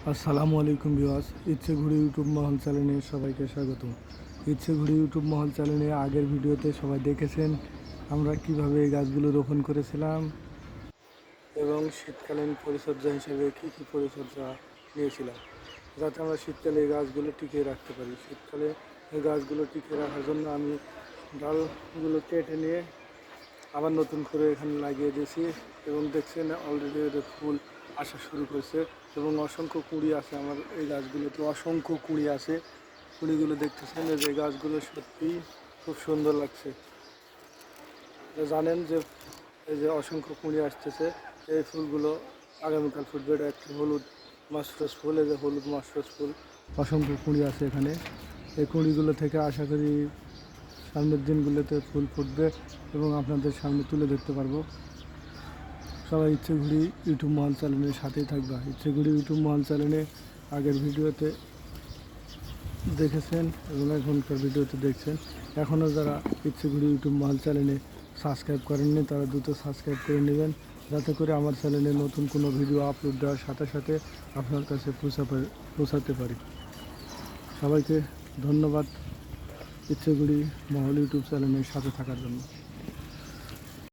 আসসালামু আলাইকুম ভিউয়ার্স, ইচ্ছে ঘুড়ি ইউটিউব মহল চ্যানেলে সবাইকে স্বাগত। ইচ্ছে ঘুড়ি ইউটিউব মহল চ্যানেলে আগের ভিডিওতে সবাই দেখেছেন আমরা কিভাবে এই গাছগুলো রোপণ করেছিলাম এবং শীতকালীন পরিচর্যা হিসেবে কী কী পরিচর্যা নিয়েছিলাম, যাতে আমরা শীতকালে এই গাছগুলো টিকিয়ে রাখতে পারি। শীতকালে এই গাছগুলো টিকিয়ে রাখার জন্য আমি ডালগুলো কেটে নিয়ে আবার নতুন করে এখানে লাগিয়ে দিয়েছি এবং দেখছেন অলরেডি এদের ফুল আসা শুরু করেছে এবং অসংখ্য কুঁড়ি আছে। আমার এই গাছগুলোতে অসংখ্য কুঁড়ি আছে। কুঁড়িগুলো দেখতেছেন, এই গাছগুলো সত্যিই খুব সুন্দর লাগছে। জানেন যে এই যে অসংখ্য কুঁড়ি আসতেছে, এই ফুলগুলো আগামীকাল ফুটবে। এটা একটি হলুদ মাস্টার্স ফুল, এই যে হলুদ মাস্টার্স ফুল, অসংখ্য কুঁড়ি আছে এখানে। এই কুঁড়িগুলো থেকে আশা করি সামনের দিনগুলোতে ফুল ফুটবে এবং আপনাদের সামনে তুলে ধরতে পারবো। সবাই ইচ্ছে ঘুড়ি ইউটিউব মহল চ্যানেলের সাথেই থাকবা। ইচ্ছে ঘুড়ি ইউটিউব মহল চ্যানেলে আগের ভিডিওতে দেখেছেন এবং এখনকার ভিডিওতে দেখছেন। এখনও যারা ইচ্ছে ঘুড়ি ইউটিউব মহল চ্যানেলে সাবস্ক্রাইব করেননি তারা দ্রুত সাবস্ক্রাইব করে নেবেন, যাতে করে আমার চ্যানেলে নতুন কোনো ভিডিও আপলোড দেওয়ার সাথে সাথে আপনার কাছে পৌঁছাতে পারি। সবাইকে ধন্যবাদ ইচ্ছে ঘুড়ি মহল ইউটিউব চ্যানেলের সাথে থাকার জন্য।